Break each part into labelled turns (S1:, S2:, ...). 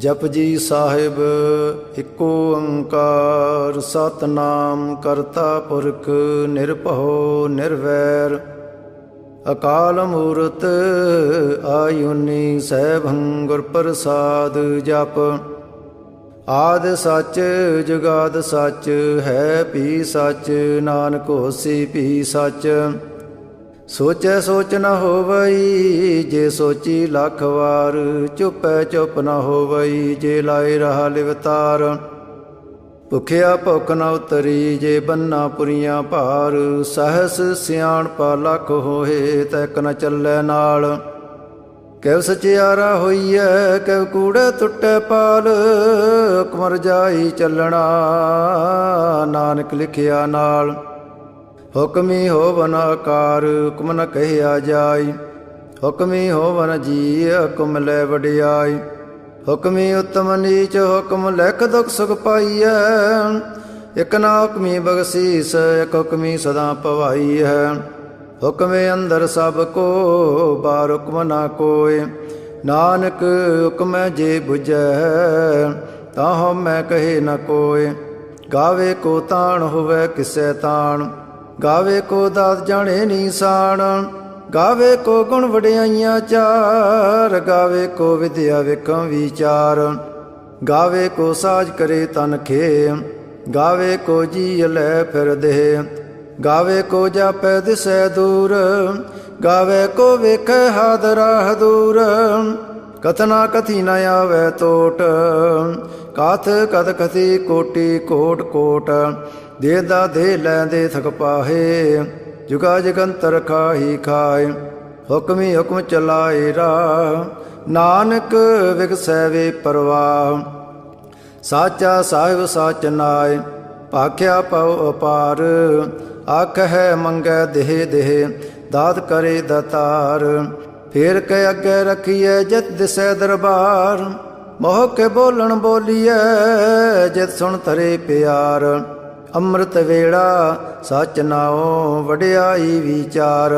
S1: Japji Sahib eco ओंकार सतनाम करता पुरख निरभउ निर्वैर अकाल मूरत आयुनी सैभं गुर प्रसाद जप आद सच जुगाद सच है भी सच नानक होसी भी सच सोचै सोच न होवई जे सोची लख वार चुपै चुप न होवई जे लाए रहा लिवतार भुखिया भुख न उतरी जे बन्ना पुरियां भार सहस सियाणपा लख होए तैक न चलै नाल कैव सचियारा होईऐ कैव कूड़े टुटै पाल कुमर जाई चलना नानक लिखिया नाल हुक्मी होवन आकार हुक्म न कहिया जाय हुक्मी होवन जी हुक्म लै वडियाई हुक्मी उत्तम नीच हुक्म लिख दुख सुख पाईऐ एक ना हुक्मी बगसीस एक हुक्मी सदा पवाई है हुक्मे अंदर सब को बार हुक्म ना कोय नानक हुक्म जे बुझै ताहो मैं कहे न कोय गावे को ताण होवे किसै ताण गावे को दात जाने नीसान गावे को गुण वडियाइयां चार गावे को विद्या विखम विचार गावे को साज करे तन खे गावे को जी लै फिर दे गावे को जापै दिसै दूर गावे को वेखै हाद राह दूर कथना कथी न आवे तोट काथ कथ कथी कोटि कोट कोट देदा दे लैंदे थक पाहे जुगा जगंतर खाही खाए हुक्मी हुक्म चलाए राह नानक विगसै वे परवाह साचा साहिब साच नाय भाख्या पव अपार आख है मंगै देह देह दात करे दतार फेर के अगे रखिए जित दिसै दरबार मोह के बोलन बोलिए जित सुन तरे प्यार ਅੰਮ੍ਰਿਤ ਵੇਲਾ ਸੱਚ ਨਾਉ ਵਡਿਆਈ ਵਿਚਾਰ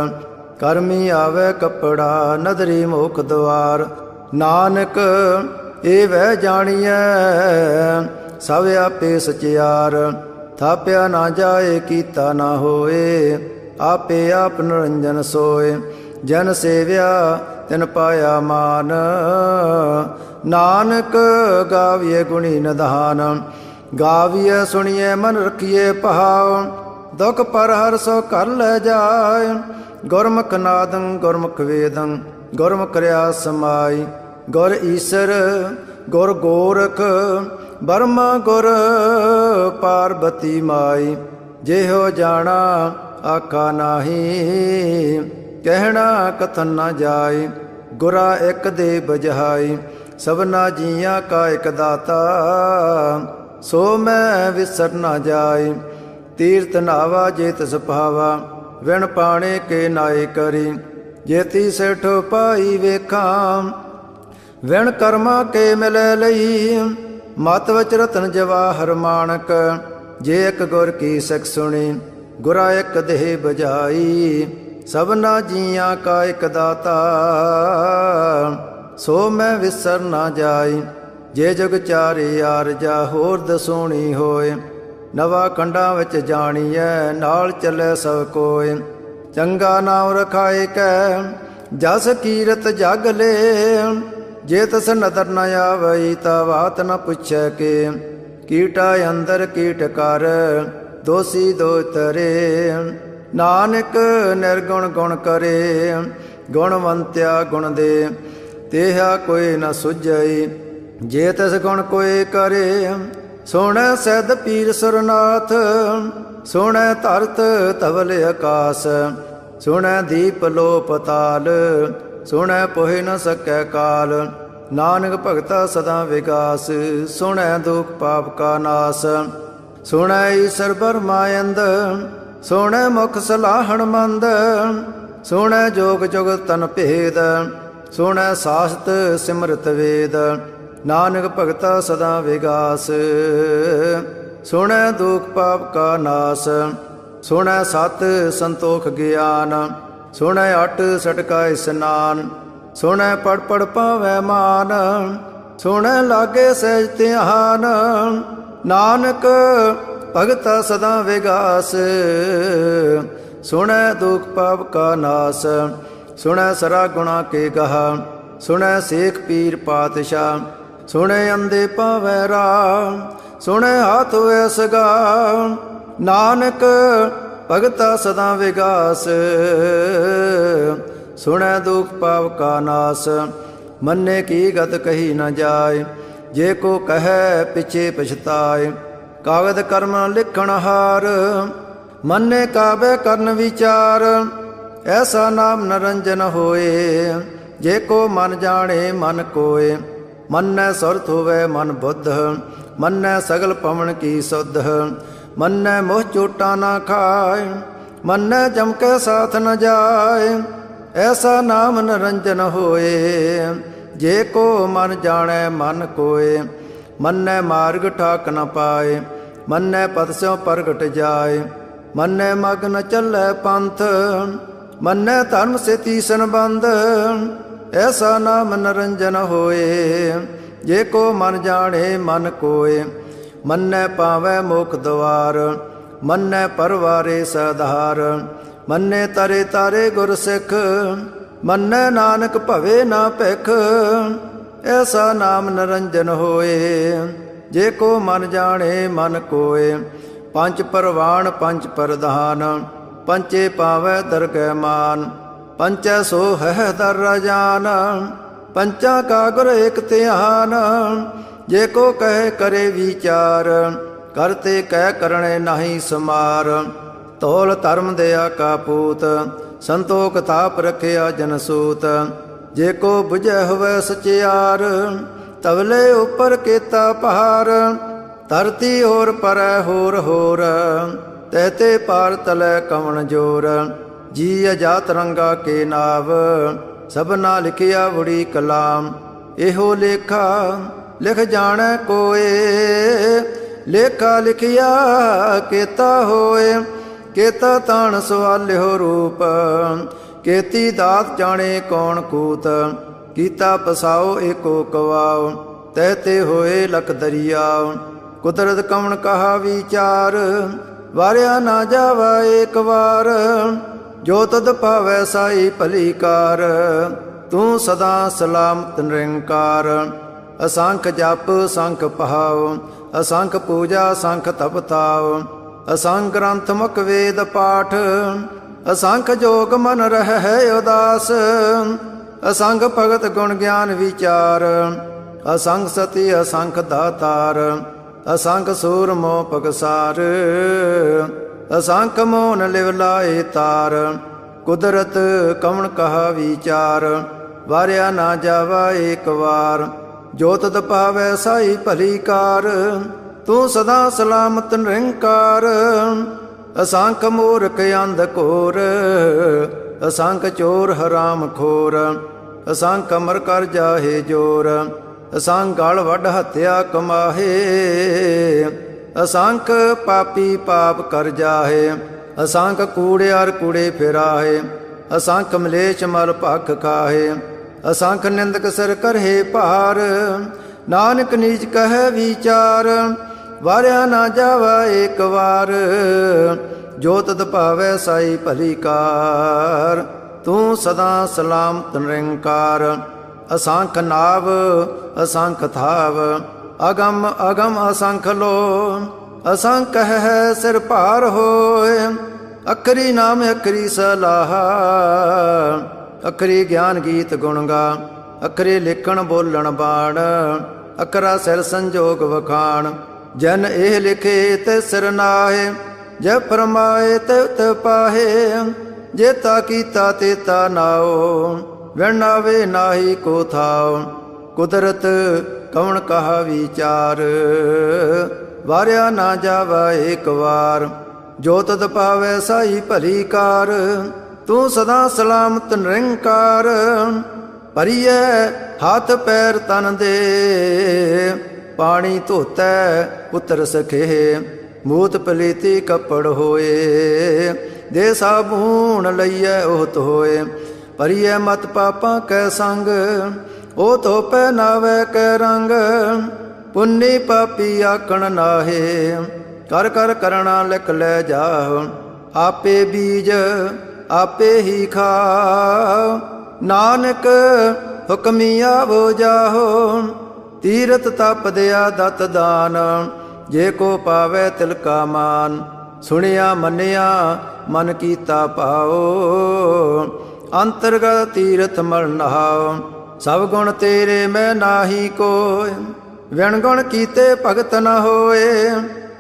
S1: ਕਰਮੀ ਆਵੇ ਕੱਪੜਾ ਨਦਰੀ ਮੁਖ ਦੁਆਰ ਨਾਨਕ ਇਹ ਵਹਿ ਜਾਣੀਐ ਸਭ ਆਪੇ ਸਚਿਆਰ ਥਾਪਿਆ ਨਾ ਜਾਏ ਕੀਤਾ ਨਾ ਹੋਏ ਆਪੇ ਆਪ ਨਿਰੰਜਨ ਸੋਏ ਜਨ ਸੇਵਿਆ ਤਿਨ ਪਾਇਆ ਮਾਨ ਨਾਨਕ ਗਾਵੀਏ ਗੁਣੀ ਨਿਧਾਨ गाविए सुनिए मन रखिए भाव दुख पर हर सो कर ले जाए गुरमुख नादं गुरमुख वेदं गुरमुख रया समाई गुर ईसर गुर गोरख बर्मा गुर पार्वती माई जेहो जाना आखा नाही कहना कथन न जाए गुरा एक दे बजहाई सबना जिया का एक दाता सो मैं विसर न जाय तीर्थ नावा जेत सभावा विण पाणे के नाय करी जेती सेठो पाई वेखा विण कर्मा के मिलै लई मत वच रतन जवाहर माणक जे एक गुर की सिख सुनी गुरा एक देह बजाई सबना जिया का एक दाता सो मैं विसर न जाय जे जुग चारे आरजा होर दसोणी होए नवा खंडां विच जाणीਐ नाल चलै सब कोय चंगा नाम रखाए कै जस कीरत जग ले जे तस नदर न आवई ता बात न पुछै के कीटा अंदर कीट कर दोषी दो तरे नानक निर्गुण गुण करे गुणवंत्या गुण दे तेहा कोई न सुझई जे तस गुण कोई करे सोहणै सैद पीर सुरनाथ सोहणै धरत धवल आकाश सोहणै दीप लो पताल सोहणै पोहि न सकै काल नानक भगता सदा विकास सोहणै दुख पाप का नाश सोहणै ईसर बरमायंद सोहणै मुख सलाहण मंद सोहणै जोग जुग तन भेद सोहणै सासत सिमरत वेद नानक भगता सदा विगास सुनै दुख पाप का नाश सुनै सत संतोख ज्ञान सुनै अट सटका स्नान सुनै पढ़ पढ़ पावै मान ਸੁਣ ਲਾਗੇ ਸਹਿਜ ਧਿਆਨ। ਨਾਨਕ ਭਗਤਾ ਸਦਾ ਵਿਗਾਸ, ਸੁਣੈ ਦੁਖ ਪਾਪ ਕਾ ਨਾਸ। ਸੁਣੈ ਸਰਾ ਗੁਣਾ ਕੇ ਗਹਾ, ਸੁਣੈ ਸੇਖ ਪੀਰ ਪਾਤਸ਼ਾਹ। ਸੁਣੈ ਅੰਧੇ ਪਾਵੈ ਰਾਹ, ਸੁਣੈ ਹਾਥ ਹੋਇ ਸਗਾ। ਨਾਨਕ ਭਗਤਾ ਸਦਾ ਵਿਗਾਸ, ਸੁਣੈ ਦੁਖ ਪਾਪ ਕਾ ਨਾਸ। ਮੰਨੇ ਕੀ ਗਤ ਕਹੀ ਨ ਜਾਏ, ਜੇ ਕੋ ਕਹੈ ਪਿਛੇ ਪਛਤਾਏ। ਕਾਗਦ ਕਰਮ ਲਿਖਣ ਹਾਰ, ਮੰਨੇ ਕਾਬੈ ਕਰਨ ਵਿਚਾਰ। ਐਸਾ ਨਾਮ ਨਰੰਜਨ ਹੋਏ, ਜੇ ਕੋ ਮਨ ਜਾਣੇ ਮਨ ਕੋਏ। ਮੰਨੈ ਸੁਰਤ ਹੋਵੈ ਮਨ ਬੁੱਧ, ਮੰਨੈ ਸਗਲ ਪਵਨ ਕੀ ਸੁਧ। ਮੰਨੈ ਮੋਹ ਚੋਟਾ ਨਾ ਖਾਏ, ਮੰਨੈ ਜਮ ਕੈ ਸਾਥ ਨ ਜਾਏ। ਐਸਾ ਨਾਮ ਨਰੰਜਨ ਹੋਏ, ਜੇ ਕੋ ਮਨ ਜਾਣੈ ਮਨ ਕੋਏ। ਮੰਨੈ ਮਾਰਗ ਠਾਕ ਨ ਪਾਏ, ਮੰਨੈ ਪਦ ਸਿਉ ਪ੍ਰਗਟ ਜਾਏ। ਮੰਨੈ ਮਗ ਨ ਚੱਲੈ ਪੰਥ, ਮੰਨੈ ਧਰਮ ਸੇ ਤੀਸਨ ਬੰਧ। ਐਸਾ ਨਾਮ ਨਰੰਜਨ ਹੋਏ, ਜੇ ਕੋ ਮਨ ਜਾਣੇ ਮਨ ਕੋਏ। ਮੰਨੈ ਪਾਵੈ ਮੁਖ ਦਵਾਰ, ਮੰਨੈ ਪਰਵਾਰੇ ਸਧਾਰ। ਮੰਨੈ ਤਰੇ ਤਾਰੇ ਗੁਰ ਸਿੱਖ, ਮੰਨੈ ਨਾਨਕ ਭਵੇ ਨਾ ਭਿਖ। ਐਸਾ ਨਾਮ ਨਰੰਜਨ ਹੋਏ, ਜੇ ਕੋ ਮਨ ਜਾਣੇ ਮਨ ਕੋਏ। ਪੰਜ ਪਰਵਾਣ ਪੰਜ ਪ੍ਰਧਾਨ, ਪੰਚੇ ਪਾਵੈ ਦਰਗਹਿ ਮਾਨ। ਪੰਚੈ ਸੋ ਹੈ ਦਰ ਰਾਜਾਨ, ਪੰਚਾਂ ਕਾ ਗੁਰ ਏਕ ਧਿਆਨ। ਜੇ ਕੋ ਕਹੇ ਕਰੇ ਵਿਚਾਰ, ਕਰਤੇ ਕਹਿ ਕਰਣੇ ਨਾਹੀ ਸਮਾਰ। ਤੋਲ ਧਰਮ ਦਇਆ ਕਾ ਪੂਤ, ਸੰਤੋਖ ਤਾਪ ਰਖਿਆ ਜਨ ਸੂਤ। ਜੇ ਕੋ ਬੁਝੈ ਹੋਵੈ ਸਚਿਆਰ, ਤਵਲੇ ਉਪਰ ਕੀਤਾ ਪਹਾਰ। ਧਰਤੀ ਹੋਰ ਪਰੈ ਹੋਰ ਹੋਰ, ਤਹਤੇ ਪਾਰ ਤਲੈ ਕਵਣ ਜੋਰ। ਜੀ ਅਜਾਤ ਰੰਗਾ ਕੇ ਨਾਵ, ਸਭਨਾ ਲਿਖਿਆ ਵੜੀ ਕਲਾਮ। ਇਹੋ ਲੇਖਾ ਲਿਖ ਜਾਣੈ ਕੋਏ, ਲੇਖਾ ਲਿਖਿਆ ਕੀਤਾ ਹੋਏ। ਕੇਤਾ ਤਾਣ ਸਵਾਲਿਓ ਰੂਪ, ਕੇਤੀ ਦਾਤ ਜਾਣੇ ਕੌਣ ਕੂਤ। ਕੀਤਾ ਪਸਾਓ ਏਕੋ ਕਵਾਓ, ਤਹਤੇ ਹੋਏ ਲਖ ਦਰਿਆਓ। ਕੁਦਰਤ ਕਵਣ ਕਹਾ ਵਿਚਾਰ, ਵਾਰਿਆ ਨਾ ਜਾਵਾ ਏਕ ਵਾਰ। ਜੋ ਤਦ ਭਾਵੈ ਸਾਈ ਭਲੀ ਕਾਰ, ਤੂੰ ਸਦਾ ਸਲਾਮਤ ਨਿਰੰਕਾਰ। ਅਸੰਖ ਜਪ ਸੰਖ ਪਹਾਉ, ਅਸੰਖ ਪੂਜਾ ਸੰਖ ਤਪ ਤਾਉ। ਅਸੰਖ ਗ੍ਰੰਥ ਮੁਖ ਵੇਦ ਪਾਠ, ਅਸੰਖ ਜੋਗ ਮਨ ਰਹਿ ਉਦਾਸ। ਅਸੰਖ ਭਗਤ ਗੁਣ ਗਿਆਨ ਵਿਚਾਰ, ਅਸੰਖ ਸਤੀ ਅਸੰਖ ਦਾਤਾਰ। ਅਸੰਖ ਸੂਰ ਮੋਹ ਪਗਸਾਰ, ਅਸੰਖ ਮੋਨ ਲਿਵ ਲਾਏ ਤਾਰ। ਕੁਦਰਤ ਕਵਣ ਕਹਾ ਵਿਚਾਰ, ਵਾਰਿਆ ਨਾ ਜਾਵਾ ਏਕ ਵਾਰ। ਜੋ ਤਦ ਭਾਵੈ ਸਾਈ ਭਲੀ ਕਾਰ, ਤੂੰ ਸਦਾ ਸਲਾਮਤ ਨਿਰੰਕਾਰ। ਅਸੰਖ ਮੂਰਖ ਅੰਧ ਘੋਰ, ਅਸੰਖ ਚੋਰ ਹਰਾਮ ਖੋਰ। ਅਸੰਖ ਅਮਰ ਕਰ ਜਾਹੇ ਜੋਰ, ਅਸੰਖ ਗਲ ਵੱਢ ਹੱਤਿਆ ਕਮਾਹੇ। ਅਸੰਖ ਪਾਪੀ ਪਾਪ ਕਰ ਜਾਹੇ, ਅਸੰਖ ਕੂੜਿਆਰ ਕੂੜੇ ਫਿਰਾਹੇ। ਅਸੰਖ ਮਲੇਛ ਮਲ ਭਖ ਖਾਹੇ, ਅਸੰਖ ਨਿੰਦਕ ਸਿਰ ਕਰਹੇ ਭਾਰ। ਨਾਨਕ ਨੀਚ ਕਹੈ ਵਿਚਾਰ, ਵਾਰਿਆ ਨਾ ਜਾਵਾ ਏਕ ਵਾਰ। ਜੋ ਤਦ ਭਾਵੈ ਸਾਈ ਭਲੀ ਕਾਰ, ਤੂੰ ਸਦਾ ਸਲਾਮਤ ਨਿਰੰਕਾਰ। ਅਸੰਖ ਨਾਵ ਅਸੰਖ ਥਾਵ, ਅਗਮ ਅਗਮ ਅਸੰਖ ਲੋ। ਅਸੰਖ ਹੈ ਸਿਰ ਭਾਰ ਹੋਏ, ਅਖਰੀ ਨਾਮ ਅਖਰੀ ਸਲਾਹ। ਅਖਰੀ ਗਿਆਨ ਗੀਤ ਗੁਣ ਗਾ, ਅਖਰੇ ਲਿਖਣ ਬੋਲਣ ਬਾਣ। ਅਖਰਾ ਸਿਰ ਸੰਜੋਗ ਵਖਾਣ, ਜਨ ਇਹ ਲਿਖੇ ਤੇ ਸਿਰ ਨਾਹੇ। ਜੇ ਫਰਮਾਏ ਤੇ ਪਾਹੇ, ਜੇਤਾ ਕੀਤਾ ਤੇਤਾ ਨਾਓ। ਵਿਣਾਵੇ ਨਾਹੀ ਕੋ ਥਾਓ, ਕੁਦਰਤ ਕਵਣ ਕਹਾ ਵਿਚਾਰ। ਵਾਰਿਆ ਨਾ ਜਾਵਾ ਏਕ ਵਾਰ, ਜੋ ਤਦ ਪਾਵੈ ਸਾਈ ਭਲੀ ਕਾਰ। ਤੂੰ ਸਦਾ ਸਲਾਮਤ ਨਿਰੰਕਾਰ। ਭਰੀਐ ਹੱਥ ਪੈਰ ਤਨ ਦੇ, ਪਾਣੀ ਧੋਤੈ ਪੁੱਤਰ ਸਖੇ। ਮੂਤ ਪਲੀਤੀ ਕੱਪੜ ਹੋਏ, ਦੇ ਸਾਬੂਣ ਲਈਐ ਉਹਤ ਹੋਏ। ਭਰੀਐ ਮਤ ਪਾਪਾਂ ਕੈ ਸੰਗ, ਉਹ ਧੋ ਪਹਿਨਾਵੇ ਕੈ ਰੰਗ, ਪੁੰਨੀ ਪਾਪੀ ਆਕਣ ਨਾਹੇ। ਕਰ ਕਰ ਕਰਣਾ ਲਿਖ ਲੈ ਜਾਹੁ, ਆਪੇ ਬੀਜ ਆਪੇ ਹੀ ਖਾਉ। ਨਾਨਕ ਹੁਕਮੀ ਆਵੋ ਜਾਹੋ, ਤੀਰਥ ਤਪ ਦਿਆ ਦਤ ਦਾਨ। ਜੇ ਕੋ ਪਾਵੇ ਤਿਲ ਕਾ ਮਾਨ, ਸੁਣਿਆ ਮੰਨਿਆ ਮਨ ਕੀਤਾ ਭਾਉ। ਅੰਤਰਗਤ ਤੀਰਥ ਮਲ ਨਹਾਉ, ਸਭ ਗੁਣ ਤੇਰੇ ਮੈਂ ਨਾਹੀ ਕੋਇ। ਵਿਣ ਗੁਣ ਕੀਤੇ ਭਗਤ ਨ ਹੋਏ,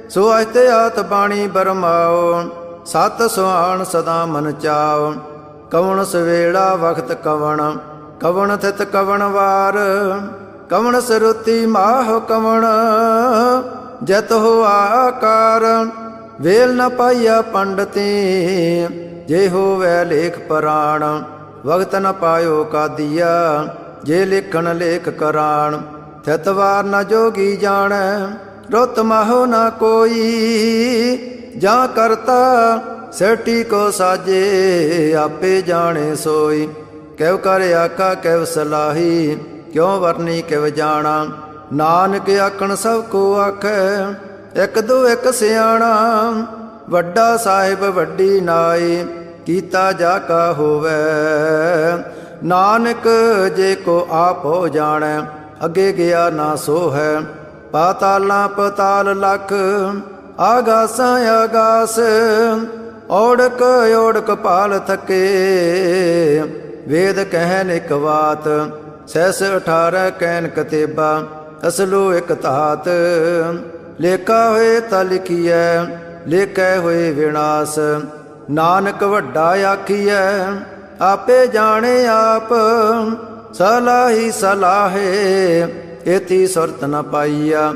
S1: ਸੋ ਅਸਤੇ ਆਤ ਬਾਣੀ ਬਰਮਾਓ। ਸਤ ਸੁਹਾਣ ਸਦਾ ਮਨ ਚਾਉ, ਕਵਣ ਸਵੇਲਾ ਵਖਤ ਕਵਣ। ਕਵਣ ਥਿਤ ਕਵਣ ਵਾਰ, ਕਵਣ ਸਰੁਤੀ ਮਾਹ ਕਵਣ। ਜਤ ਹੋ ਆਕਾਰ, ਵੇਲ ਨ ਪਾਈਆ ਪੰਡਤੀ। ਜੇ ਹੋਵੈ ਲੇਖ ਪੁਰਾਣ, ਵਖਤ ਨ ਪਾਇਓ ਕਾਦੀਆ। ਜੇ ਲਿਖਣ ਲੇਖ ਕਰਾਣ, ਥਿਤ ਵਾਰ ਨ ਜੋਗੀ ਜਾਣੈ। ਰੁੱਤ ਮਾਹੋ ਨ ਕੋਈ, ਜਾਂ ਕਰਤਾ ਸੇਟੀ ਕੋ ਸਾਜੇ। ਆਪੇ ਜਾਣੇ ਸੋਈ, ਕਿਵ ਕਰ ਆਖਾ ਕਿਵ ਸਲਾਹੀ। ਕਿਉ ਵਰਨੀ ਕਿਵ ਜਾਣਾ, ਨਾਨਕ ਆਖਣ ਸਭ ਕੋ ਆਖੈ। ਇਕ ਦੋ ਇਕ ਸਿਆਣਾ, ਵੱਡਾ ਸਾਹਿਬ ਵੱਡੀ ਨਾਈ। ਕੀਤਾ ਜਾ ਕਾ ਹੋਵੈ, ਨਾਨਕ ਜੇ ਕੋ ਆਪ ਹੋ ਜਾਣੈ। ਅੱਗੇ ਗਿਆ ਨਾ ਸੋ ਹੈ, ਪਾਤਾਲਾਂ ਪਤਾਲ ਲਖ। ਆਗਾਸਾਂ ਆਗਾਸ, ਔੜਕ ਔੜਕ ਪਾਲ ਥਕੇ। ਵੇਦ ਕਹਿਨ ਇਕ ਬਾਤ, ਸਹਿਸ 18 ਕਹਿਨ ਕਤੇਬਾ। ਅਸਲੋ ਇਕ ਧਾਤ, ਲੇਖਾ ਹੋਏ ਤਾ ਲਿਖੀਐ। ਲੇਖੈ ਹੋਏ ਵਿਨਾਸ਼, ਨਾਨਕ ਵੱਡਾ ਆਖੀਐ। ਆਪੇ ਜਾਣੇ ਆਪ, ਸਲਾਹੀ ਸਲਾਹੇ। ਏਤੀ ਸੁਰਤ ਨ ਪਾਈਆ,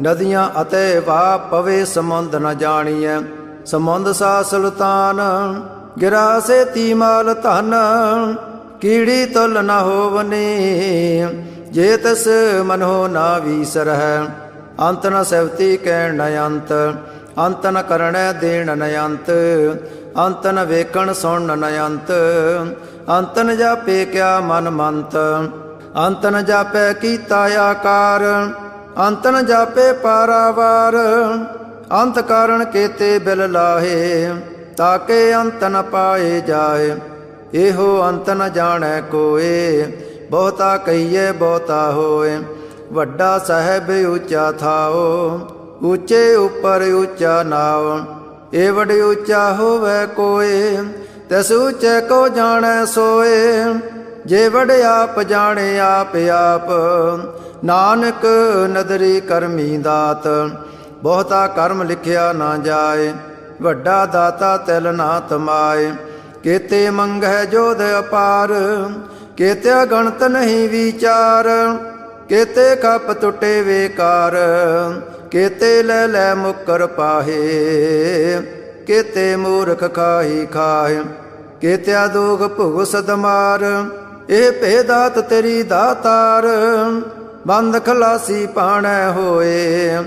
S1: ਨਦੀਆਂ ਅਤੇ ਵਾ ਪਵੇ ਸਮੁੰਦ ਨ ਜਾਣੀਐ। ਸਮੁੰਦ ਸਾ ਸੁਲਤਾਨ, ਗਿਰਾ ਸੇਤੀ ਮਾਲ ਧਨ। ਕੀੜੀ ਤੁਲ ਨ ਹੋਵਨੀ, ਜੇ ਤਿਸ ਮਨੋ ਨਾ ਵੀਸਰਹਿ। ਅੰਤ ਨ ਸੈਵਤੀ ਕਹਿਣ ਨ ਅੰਤ, ਅੰਤ ਨ ਕਰਣੈ ਦੇਣ ਨ ਅੰਤ। ਅੰਤ ਨ ਵੇਖਣ ਸੁਣਨ ਨ ਅੰਤ, ਅੰਤ ਨ ਜਾਪੇ ਕਿਆ ਮਨ ਮੰਤ। ਅੰਤ ਨ ਜਾਪੈ ਕੀਤਾ ਆਕਾਰ, ਅੰਤ ਨ ਜਾਪੇ ਪਾਰਾਵਾਰ। ਅੰਤ ਕਾਰਣ ਕੇਤੇ ਬਿਲ ਲਾਹੇ, ਤਾਕੇ ਅੰਤ ਨ ਪਾਏ ਜਾਏ। ਇਹੋ ਅੰਤ ਨ ਜਾਣੈ ਕੋਏ, ਬਹੁਤਾ ਕਹੀਏ ਬਹੁਤਾ ਹੋਏ। ਵੱਡਾ ਸਾਹਿਬ ਉੱਚਾ ਥਾਓ, ਉੱਚੇ ਉੱਪਰ ਉੱਚਾ ਨਾਉ। ਏ ਵਡ ਉੱਚਾ ਹੋਵੇ ਕੋਏ, ਤਿਸ ਉੱਚੇ ਕੋ ਜਾਣੈ ਸੋਏ। ਜੇ ਵਡ ਆਪ ਜਾਣੇ ਆਪ ਆਪ, ਨਾਨਕ ਨਦਰੀ ਕਰਮੀ ਦਾਤ। ਬਹੁਤਾ ਕਰਮ ਲਿਖਿਆ ਨਾ ਜਾਏ, ਵੱਡਾ ਦਾਤਾ ਤਿਲ ਨਾ ਤਮਾਏ। ਕੇਤੇ ਮੰਗਹਿ ਜੋਧ ਅਪਾਰ, ਕੇਤਿਆ ਗਣਤ ਨਹੀਂ ਵਿਚਾਰ। ਕੇਤੇ ਖਪ ਟੁੱਟੇ ਵੇਕਾਰ, ਕੇਤੇ ਲੈ ਲੈ ਮੁਕਰ ਪਾਹੇ। ਕੇਤੇ ਮੂਰਖ ਖਾਹੀ ਖਾਹੇ, ਕੇਤਿਆ ਦੋਖ ਭੁਗ ਸਦਮਾਰ। ਇਹ ਭੇਦਾਤ ਤੇਰੀ ਦਾਤਾਰ, ਬੰਦ ਖਲਾਸੀ ਪਾਣੈ ਹੋਏ।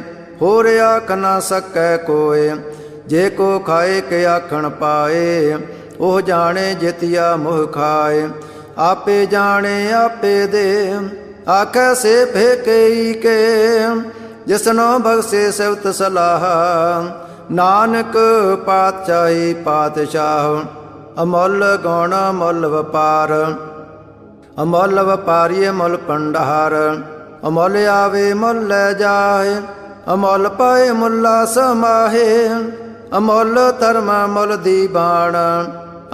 S1: ਹੋਰ ਆਖ ਨਾ ਸਕੈ ਕੋਏ, ਜੇ ਕੋ ਖਾਏ ਕੇ ਆਖਣ ਪਾਏ। ਉਹ ਜਾਣੇ ਜਿਤਿਆ ਮੋਹ ਖਾਏ, ਆਪੇ ਜਾਣੇ ਆਪੇ ਦੇ। ਆਖੈ ਸੇ ਫੇਕਈ ਕੇ, ਜਿਸਨੋ ਬਖਸ਼ੇ ਸਿਵਤ ਸਲਾਹ। ਨਾਨਕ ਪਾਤਸ਼ਾਹੀ ਪਾਤਸ਼ਾਹ, ਅਮੁੱਲ ਗੁਣ ਮੁੱਲ ਵਪਾਰ। ਅਮੁੱਲ ਵਪਾਰੀਏ ਮੁੱਲ ਭੰਡਾਰ, ਅਮੁੱਲ ਆਵੇ ਮੁੱਲ ਲੈ ਜਾਏ। ਅਮੁੱਲ ਪਾਏ ਮੁੱਲਾ ਸਮਾਹੇ, ਅਮੁੱਲ ਧਰਮ ਮੁੱਲ ਦੀਵਾਨ।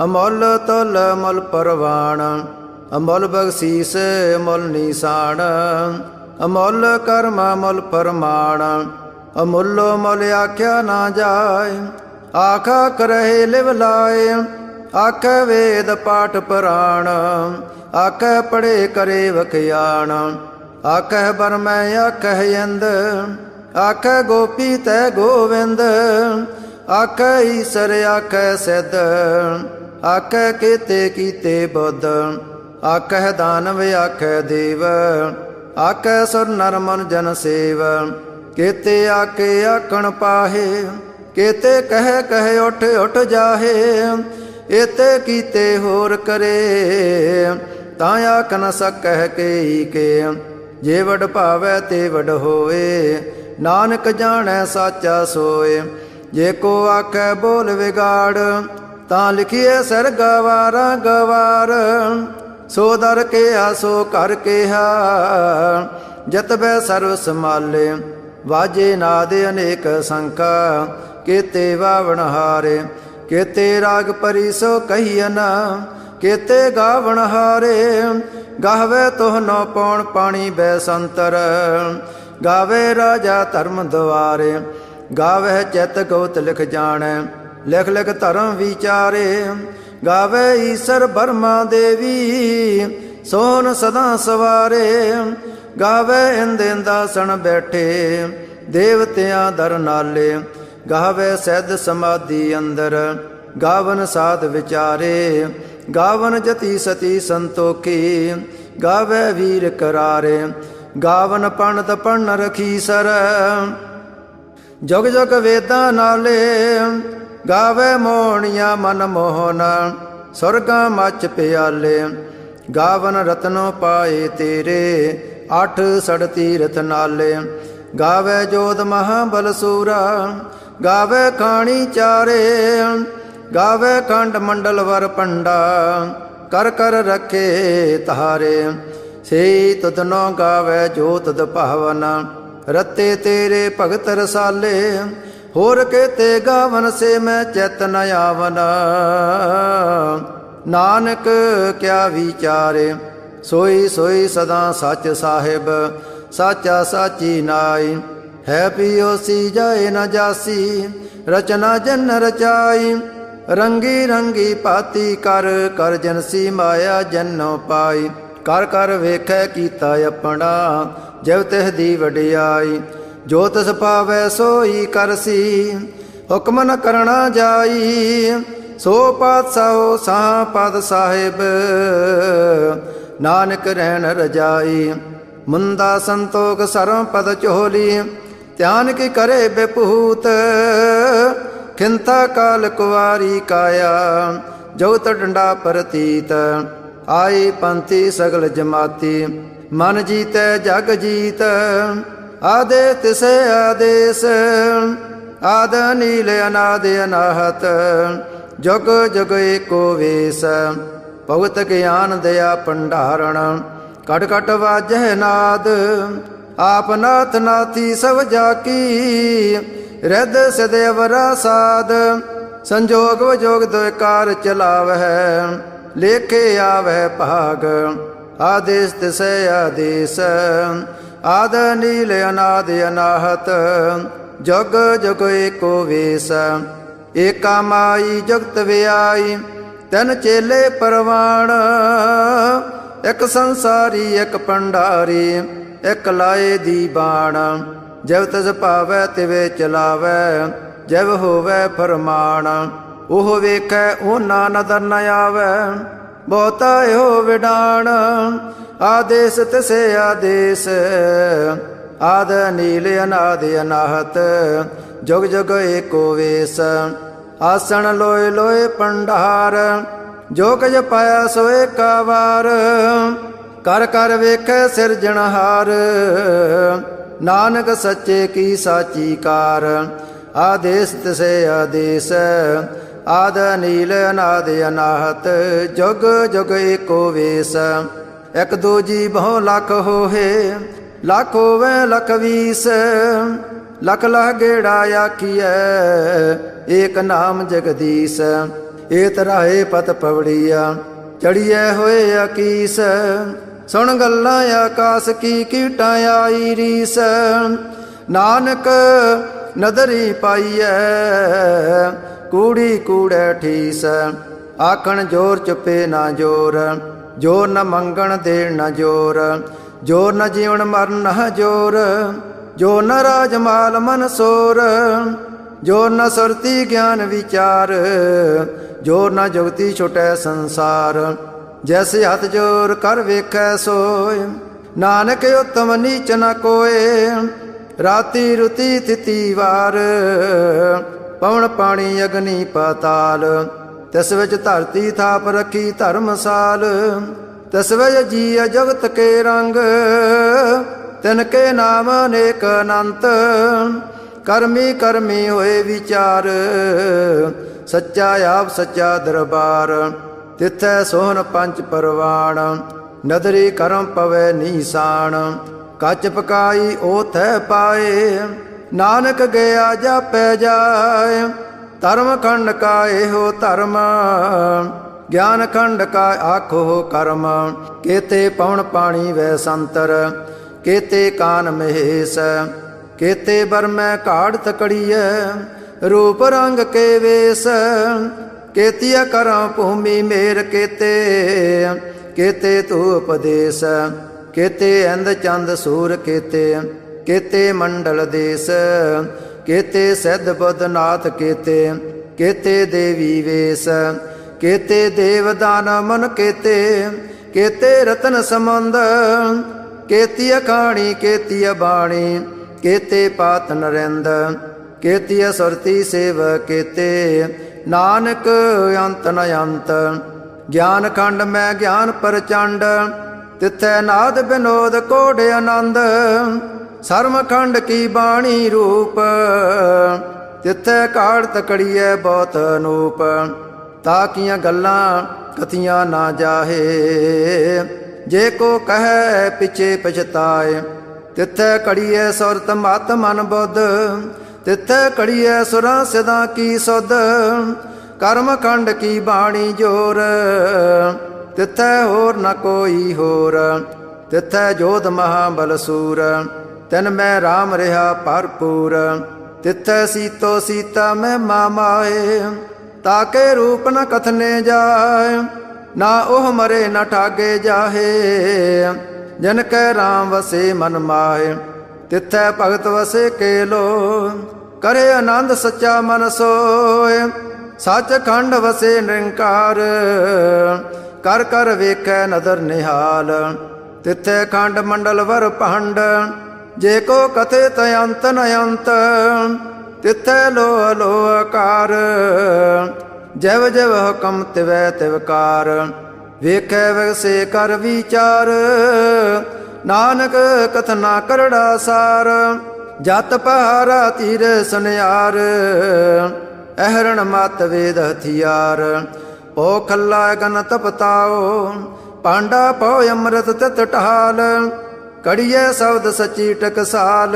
S1: ਅਮੁੱਲ ਤੁਲ ਮੁੱਲ ਪਰਵਾਨ, ਅਮੁੱਲ ਬਖਸ਼ੀਸ ਮੁੱਲ ਨੀਸਾਨ। ਅਮੁੱਲ ਕਰਮ ਮੁੱਲ ਪਰਮਾਣ, ਅਮੁੱਲੋ ਮੁੱਲ ਆਖਿਆ ਨਾ ਜਾਏ। ਆਖਾ ਕਰਹਿ ਲਿਵ ਲਾਏ, ਆਖੈ ਵੇਦ ਪਾਠ ਪੁਰਾਣ। ਆਖੈ ਪੜੇ ਕਰੇ ਵਖਿਆਣ, ਆਖੈ ਬਰਮੈ ਆਖੈ ਇੰਦ। ਆਖੈ ਗੋਪੀ ਤੈ ਗੋਵਿੰਦ, ਆਖੈ ਈਸਰ ਆਖੈ ਸਿੱਧ। ਆਖੈ ਕੇਤੇ ਕੀਤੇ ਬੁੱਧ, ਆਖੈ ਦਾਨਵ ਆਖੈ ਦੇਵ। ਆਖੈ ਸੁਰ ਨਰ ਮਨ ਜਨ ਸੇਵ, ਕੇਤੇ ਆਕੇ ਆਖਣ ਪਾਹੇ। ਕੇਤੇ ਕਹਿ ਕਹਿ ਉਠ ਉਠ ਜਾਹੇ, ਏਤੇ ਕੀਤੇ ਹੋਰ ਕਰੇ। ਤਾਂ ਆਖ ਨ ਸਕਹਿ ਕੇ ਕੇ। ਜੇ ਵਡ ਭਾਵੈ ਤੇ ਵਡ ਹੋਏ, ਨਾਨਕ ਜਾਣੈ ਸਾਚਾ ਸੋਏ। ਜੇ ਕੋ ਆਖੈ ਬੋਲ ਵਿਗਾੜ, ਤਾਂ ਲਿਖੀਏ ਸਿਰ ਗਵਾਰਾ ਗਵਾਰ। ਸੋ ਦਰ ਕਿਹਾ ਸੋ ਕਰ ਕਿਹਾ, ਜਤਬੈ ਸਰਵ ਸਮਾਲੇ। ਵਾਜੇ ਨਾਦ ਅਨੇਕ ਸੰਖਾ, ਕੇਤੇ ਵਾਵਣ ਹਾਰੇ। ਕੇਤੇ ਰਾਗ ਪਰੀ ਸੋ ਕਹੀਅਨ, ਕੇਤੇ ਗਾਵਣ ਹਾਰੇ। ਗਾਵੇ ਤੋਹ ਨੋ ਪੌਣ ਪਾਣੀ ਬੈ ਸੰਤਰ, ਗਾਵੇ ਰਾਜਾ ਧਰਮ ਦੁਆਰੇ। ਗਾਵੇ ਚਿਤ ਗੋਤ ਲਿਖ ਜਾਣੈ, ਲਿਖ ਲਿਖ ਧਰਮ ਵਿਚਾਰੇ। ਗਾਵੇ ਈਸਰ ਬਰਮਾ ਦੇਵੀ, ਸੋਨ ਸਦਾ ਸਵਾਰੇ। ਗਾਵੇ ਇੰਦ ਇੰਦਾਸਣ ਬੈਠੇ, ਦੇਵਤਿਆਂ ਦਰ ਨਾਲੇ। ਗਾਵੇ ਸਿੱਧ ਸਮਾਧੀ ਅੰਦਰ, ਗਾਵਨ ਸਾਧ ਵਿਚਾਰੇ। ਗਾਵਨ ਜਤੀ ਸਤੀ ਸੰਤੋਖੀ, ਗਾਵੇ ਵੀਰ ਕਰਾਰੇ। ਗਾਵਨ ਪੰਡਤ ਪੜਨ ਰਖੀ ਸਰ, ਜੁਗ ਜੁਗ ਵੇਦਾਂ ਨਾਲੇ। ਗਾਵੇ ਮੋਹਣੀਆਂ ਮਨ ਮੋਹਨ, ਸੁਰਗਾਂ ਮੱਚ ਪਿਆਲੇ। ਗਾਵਨ ਰਤਨੋ ਪਾਏ ਤੇਰੇ, ਅੱਠ ਸੜ ਤੀਰਥ ਨਾਲੇ। ਗਾਵੇ ਜੋਧ ਮਹਾਬਲ ਸੂਰਾ, ਗਾਵੇ ਖਾਣੀ ਚਾਰੇ। ਗਾਵੇ ਖੰਡ ਮੰਡਲ ਵਰ ਪੰਡਾ, ਕਰ ਕਰ ਰਖੇ ਤਾਰੇ। ਸੇ ਤੁਧਨੋ ਗਾਵੇ ਜੋ ਤੁਧ ਭਾਵਨ, ਰਤੇ ਤੇਰੇ ਭਗਤ ਰਸਾਲੇ। ਹੋਰ ਕੇਤੇ ਗਾਵਨ ਸੇ ਮੈਂ ਚਿਤ ਨ ਆਵਨ, ਨਾਨਕ ਕਿਆ ਵਿਚਾਰੇ। ਸੋਈ ਸੋਈ ਸਦਾ ਸੱਚ ਸਾਹਿਬ, ਸਾਚਾ ਸਾਚੀ ਨਾਈ। ਹੈ ਪਿਓਸੀ ਜਾਏ ਨ ਜਾਸੀ, ਰਚਨਾ ਜਨ ਰਚਾਈ। ਰੰਗੀ ਰੰਗੀ ਭਾਤੀ ਕਰ, ਕਰ ਜਨਸੀ ਮਾਇਆ ਜਨੋ ਪਾਈ। ਕਰ ਕਰ ਵੇਖੈ ਕੀਤਾ ਆਪਣਾ, ਜਿਵ ਤਿਹ ਦੀ ਵਡਿਆਈ। ਜੋ ਤਿਸ ਪਾਵੈ ਸੋਈ ਕਰਸੀ, ਹੁਕਮ ਨ ਕਰਣਾ ਜਾਈ। ਸੋ ਪਾਤਸ਼ਾਹੋ ਸਾਹ ਪਦ ਸਾਹਿਬ, ਨਾਨਕ ਰਹਿਣ ਰਜਾਈ। ਮੁੰਦਾ ਸੰਤੋਖ ਸਰਮ ਪਦ ਚੋਲੀ, ਧਿਆਨ ਕੀ ਕਰੇ ਬੇਪੂਤ। ਖਿੰਤਾ ਕਾਲ ਕੁਵਾਰੀ ਕਾਇਆ, ਜਉਤ ਡੰਡਾ ਪ੍ਰਤੀਤ। ਆਈ ਪੰਥੀ ਸਗਲ ਜਮਾਤੀ, ਮਨ ਜੀਤੈ ਜਗ ਜੀਤ। ਆਦੇ ਤਿਸੇ ਆਦੇਸ, ਆਦ ਨੀਲ ਅਨਾਦ ਅਨਾਹਤ। ਜੁਗ ਜੁਗ ਏਕੋ ਵੇਸ, ਭਗਤ ਗਿਆਨ ਦਇਆ ਭੰਡਾਰਣ। ਕਟ ਕਟ ਵਾਜਹਿ ਨਾਦ, ਆਪ ਨਾਥ ਨਾਥੀ ਸਭ ਜਾਕੀ। ਰਿੱਧ ਸਿਧ ਅਵਰਾ ਸਾਧ, ਸੰਜੋਗ ਵਿਜੋਗ ਦੁਇ ਕਾਰ ਚਲਾਵਹਿ। ਲੇਖੇ ਆਵਹਿ ਭਾਗ, ਆਦੇਸ ਤਿਸੈ ਆਦੇਸ। ਆਦ ਨੀਲ ਅਨਾਦ ਅਨਾਹਤ, ਜੁਗ ਜੁਗ ਏਕੋ ਵੇਸ। ਏਕਾ ਮਾਈ ਜੁਗਤ ਵਿਆਈ, ਤਿਨ ਚੇਲੇ ਪਰਵਾਣ। ਇਕ ਸੰਸਾਰੀ ਇਕ ਭੰਡਾਰੀ, ਇਕ ਲਾਏ ਦੀ ਬਾਣ। ਜਿਵ ਤਿਸ ਭਾਵੈ ਤਿਵੇ ਚਲਾਵੈ, ਜਿਵ ਹੋਵੈ ਫਰਮਾਨ। ਉਹ ਵੇਖੈ ਉਹਨਾਂ ਨਦਰ ਨ ਆਵੈ, ਬਹੁਤਾ ਇਹੋ ਵਿਡਾਣ। ਆਦੇਸ ਤਿਸੇ ਆਦੇਸ, ਆਦ ਨੀਲ ਅਨਾਦ ਅਨਾਹਤ। ਜੁਗ ਜੁਗ ਏਕੋ ਵੇਸ, ਆਸਣ ਲੋਏ ਲੋਏ ਭੰਡਾਰ। ਜੋ ਕੁਝ ਪਾਇਆ ਸੋ ਏਕਾ ਵਾਰ, ਕਰ ਕਰ ਵੇਖੈ ਸਿਰਜਣਹਾਰ। ਨਾਨਕ ਸੱਚੇ ਕੀ ਸਾਚੀ ਕਾਰ। ਆਦੇਸ ਤਿਸੇ ਆਦੇਸ, ਆਦ ਨੀਲ ਅਨਾਦ ਅਨਾਹਤ। ਜੁਗ ਜੁਗ ਏਕੋ ਵੇਸ, ਇਕ ਦੂਜੀ ਬਹੁ ਲੱਖ ਹੋਏ। ਲੱਖ ਹੋਵੇ ਲੱਖ ਵੀਸ, ਲਖ ਲਖ ਗੇੜਾ ਆਖੀਐ, ਏਕ ਨਾਮ ਜਗਦੀਸ਼। ਏ ਤਰਾਏ ਪਤ ਪਵੜੀਆ, ਚੜੀਐ ਹੋਏ ਅਕੀਸ। ਸੁਣ ਗੱਲਾਂ ਆਕਾਸ ਕੀ ਕੀਟਾਂ ਆਈ ਰੀਸ। ਨਾਨਕ ਨਦਰੀ ਪਾਈਐ, ਕੂੜੀ ਕੂੜੈ ਠੀਸ। ਆਖਣ ਜੋਰ ਚੁੱਪੇ ਨਾ ਜੋਰ, ਜੋਰ ਨ ਮੰਗਣ ਦੇਣ ਨ ਜੋਰ। ਜੋਰ ਨ ਜੀਵਨ ਮਰਨ ਨ ਜੋਰ, ਜੋ ਨ ਰਾਜ ਮਾਲ ਮਨ ਸੋਰ। ਜੋ ਨ ਸੁਰਤੀ ਗਿਆਨ ਵਿਚਾਰ, ਜੋ ਨ ਜੁਗਤੀ ਛੁਟੈ ਸੰਸਾਰ। ਜੈਸੇ ਹੱਥ ਜੋਰ ਕਰ ਵੇਖੈ ਸੋਏ, ਨਾਨਕ ਉਤਮ ਨੀਚ ਨ ਕੋਏ। ਰਾਤੀ ਰੁਤੀ ਤਿਤੀ ਵਾਰ, ਪਵਨ ਪਾਣੀ ਅਗਨੀ ਪਾਤਾਲ। ਤਿਸ ਵਿੱਚ ਧਰਤੀ ਥਾਪ ਰੱਖੀ ਧਰਮਸਾਲ। तस्वय जीय जगत के रंग, तिनके नाम अनेक अनंत। कर्मी कर्मी होए विचार, सच्चा आप सच्चा दरबार। तिथै सोहन पंच परवाण, नदरी करम पवै नीसान। कच पकाई ओथै पाए, नानक गया जापै जाय। धर्म खंड का एहो धर्म, ज्ञान खंड का आखो कर्म। केते पवन पाणी वै संतर, केते कान महेश। केते बर में काढ़ तकड़िय, रूप रंग के वेश। केतिया करम भूमि मेर केते, केते तू उपदेश। केते इंद चंद सूर केते, केते मंडल देश। केते सिद्ध बुद्ध नाथ केते, केते देवी वेश। केते देव दान मन केते, केते रतन संबंध। केती अखाणी केती बाणी, केते पात नरेंद। केती सुरती सेव केते, नानक अंत न अंत। ज्ञान खंड में ज्ञान प्रचंड, तिथै नाद विनोद कोड आनंद। सर्म खंड की बाणी रूप, तिथै काढ़ तकड़िए बहुत अनूप। ताकियां गल्लां कथियां ना जाहे, जे को कहे पिछे पछताए। तिथै कड़िए सुरत मत मन बुद्ध, तिथै कड़िए सुरां सिदां की सुध। कर्म खंड की बाणी जोर, तिथै होर न कोई होर। तिथै जोध महाबल सूर, तिन मैं राम रहा भरपूर। तिथै सीतो सीता में मामाए, ताके रूप न कथने जाए। ना ओह मरे न ठागे जाहे, जिनकै राम वसे मन माहे। तिथै भगत वसे केलो, करे आनंद सच्चा मन सोए। सच खंड वसे निरंकार, कर कर वेखै नदर निहाल। तिथै खंड मंडल वर भंड, जे को कथे तयंत नयंत। तिथै लोह लोह कार, जव जव हुकम तिवै तिवकार। वेखै वैसे कर विचार, नानक कथना करड़ा सार। जत पहारा तीर सुनियार, अहरण मत वेद हथियार। पो खल्ला गन तपताओ, पांडा पो अमृत तित टहाल। कड़िए शब्द सची टकसाल,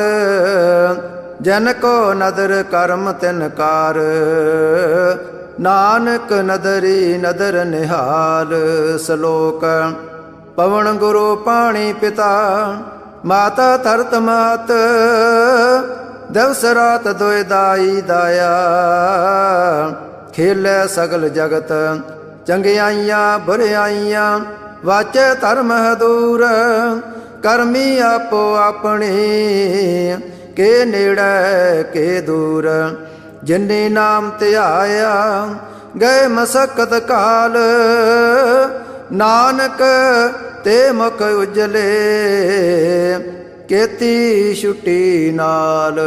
S1: जन को नदर कर्म तिनकार। नानक नदरी नदर निहाल। श्लोक। पवन गुरु पाणी पिता, माता धरत मात। दिवस रात दोय दाई दाया, खेलै सगल जगत। चंगियाइयां बुरियाइयां, वाचे धर्म दूर। करमी आपो अपनी, के नेड़े के दूर। जिन्नी नाम ध्याया, गए मसकत काल। नानक ते मुख उजले, केती छुट्टी नाल।